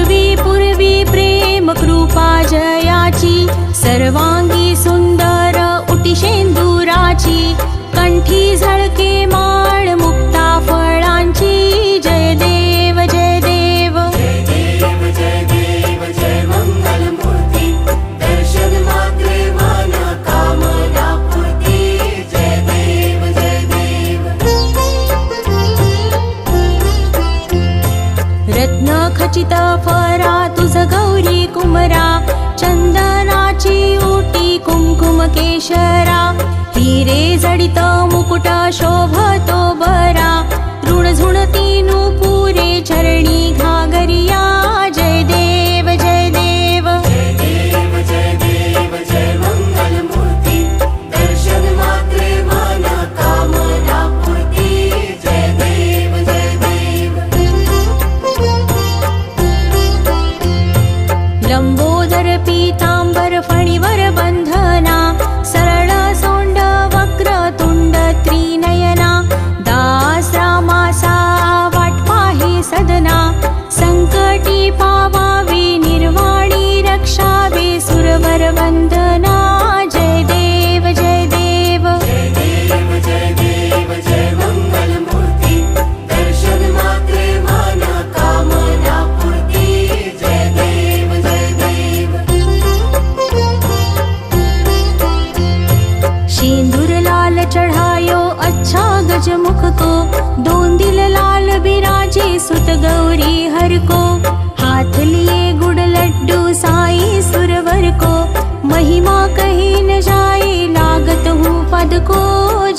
पूर्वी प्रेम कृपा जयाची सर्वांगी सुंदर उटी शेंदुराची कंठी झळके माळ मुक्ता फळांची जय देव जय देव जय देव जय देव जय मंगल मूर्ती दर्शन मात्रे मन कामना पूर्ती जय देव जय देव रत्न खचित फरा तुझ गौरी कुमरा चंदनाची उटी कुंकुम केशरा हिरे जडित मुकुट शोभतो बरा ऋण झुणती नुपुरे चरणी घागरिया जय देव जय देव जय देव जय देव जय मंगल मूर्ती दर्शन मात्रे मन कामना पूर्ती जय देव जय देव लंबोदर पीतांबर फणीवर बंधना सरळ सोंड वक्र तुंड त्रिनयना दास रामासा वाट पाहे सदना संकटी पावावे निर्वाणी रक्षावे सुरवर वंदना जय देव जय देव जय देव जय देव जय मंगल मूर्ती दर्शन मात्रे मन कामना पूर्ती जय देव जय देव सिंदूर लाल चढ़ायो अच्छा गजमुख को दोन दिल लाल बिराजे सुत गौरी हर को हाथ लिए गुड़ लड्डू साई सुरवर को महिमा कही न जाए लागत हूँ पद को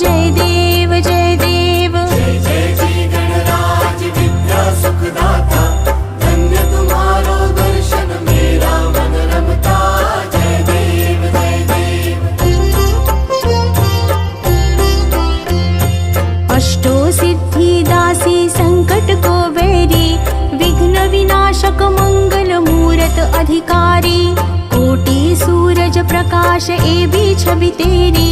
जय देव जय देव जय जय जी गणराज विद्या सुखदाता धन्य तुम्हारो दर्शन मेरा मन रमता जय देव जय देव अष्टो सिद्धि दासी संकट को बेरी विघ्न विनाशक मंगल मूरत अधिकारी कोटि सूरज प्रकाश ए भी छवि तेरी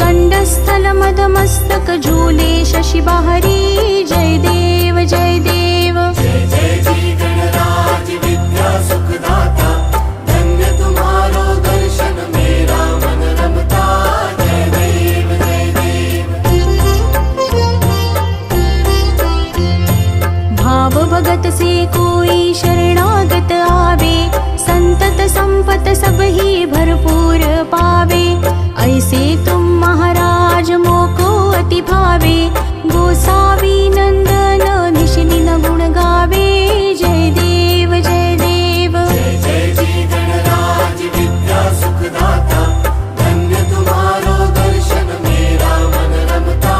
गंडस्थल मद मस्तक झूले शशि बहरी जय देव जय देव जय जय जी गणराज विद्या सुखदाता धन्य तुम्हारो दर्शन मेरा मन रमता जय देव जय देव भाव भगत से कोई शरणागत आवे संतत संपत सब ही भरपूर पावे ऐसे तुम महाराज मोको अति भावे गोसावी नंदन निशिदिन गुण गावे जय देव जय देव जय जय जी गणराज विद्या सुखदाता धन्य तुम्हारो दर्शन मेरा मन रमता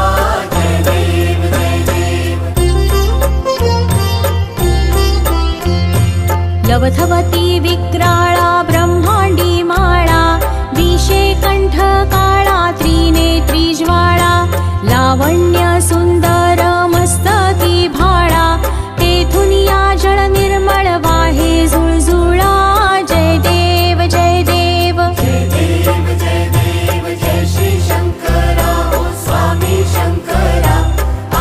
जय देव जय देव लवथवती विक्राळा ब्रह्मांडी माळा विषे कंठ काळा त्रिनेत्री ज्वाळा लावण्य सुंदर मस्तकी भाळा तेथुनिया जळ निर्मळ वाहे झुळझुळा जय देव जय देव जय देव जय देव जय श्री शंकरा ओ स्वामी शंकरा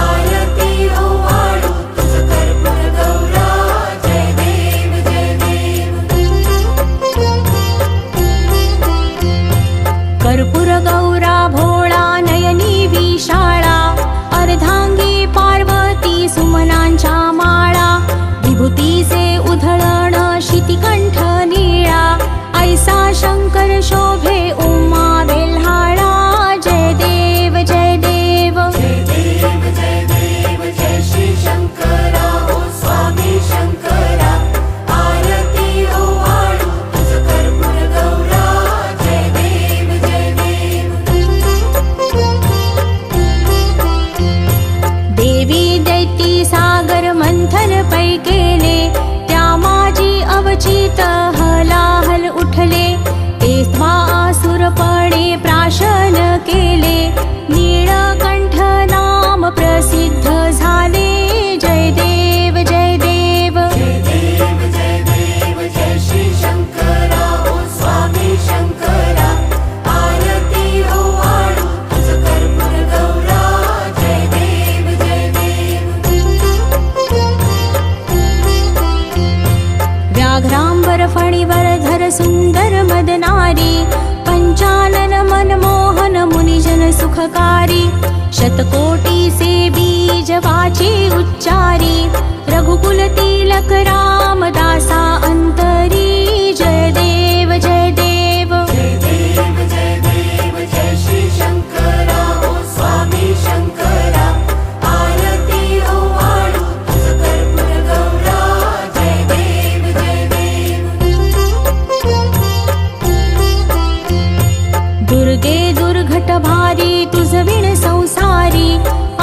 आरती ओ वाळू तुझ कर्पूर गौरा जय देव जय देव कर्पूर गौरा भोळा नयनी विशाळा अर्धांगी पार्वती सुमनांच्या माळा विभूतीचे उधळण शितिकंठ निळा ऐसा शंकर शोभे उमा बेल्हाळा जय देव जय देव जय देव जय देव जय श्री शंकरा ओ स्वामी शंकरा आरती ओ वाळू तुझ कर्पूर गौरा जय देव जय देव सुखकारी शतकोटीचे बीज वाचे उच्चारी रघुकुल तिलक रामदासा अंतरी जय देव जय देव जय देव जय देव जय श्री शंकरा ओ स्वामी शंकरा आरती ओवाळू तुझ कर्पूर गौरा जय देव जय देव दुर्गे दुर्घट भारी तुझ विण संसारी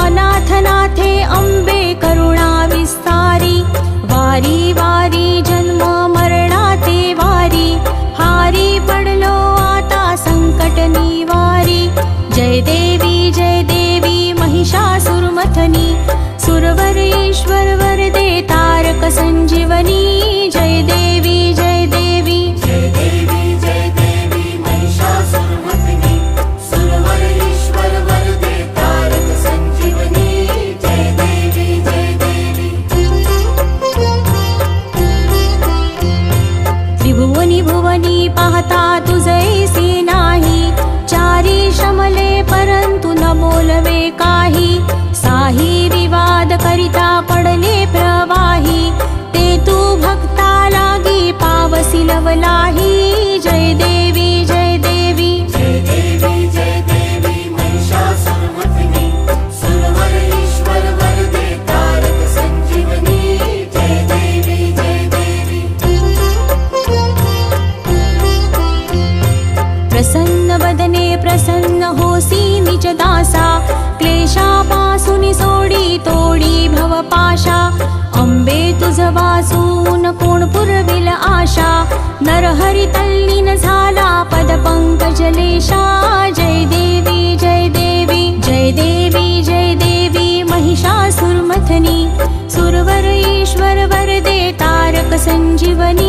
अनाथनाथे अंबे करुणा विस्तारी वारी वारी जन्म मरणाते वारी हारी पडलो आता संकट निवारी जय देवी महिषासुरमथनी सुरवर ईश्वर वरदे तारक संजीवनी जय देवी जय देवी जय देवी महिषासुरमर्दिनी सुरवर ईश्वर वरदे तारक संजीवनी जय देवी जय देवी त्रिभुवनी भुवनी पाहता तुझैसे नाही चारी श्रमले परंतु न बोलवे काही साही विवाद करिता पडले प्रवाही ते तू भक्ता लागी पावसी लवलाही जय देवी जय देवी जय देवी महिषासुरमर्दिनी सुरवर ईश्वर वरदे तारक संजीवनी जय देवी जय देवी प्रसन्न वदने प्रसन्न होसी निज दासा क्लेशापासून सोडी तोडी भवपाशा अंबे तुझ वाचून कोण पुरविल आशा नरहरी तल्लीन झाला पद पंकजलेशा जय देवी जय देवी जय देवी जय देवी महिषासुरमथनी सुरवर ईश्वर वरदे तारक संजीवनी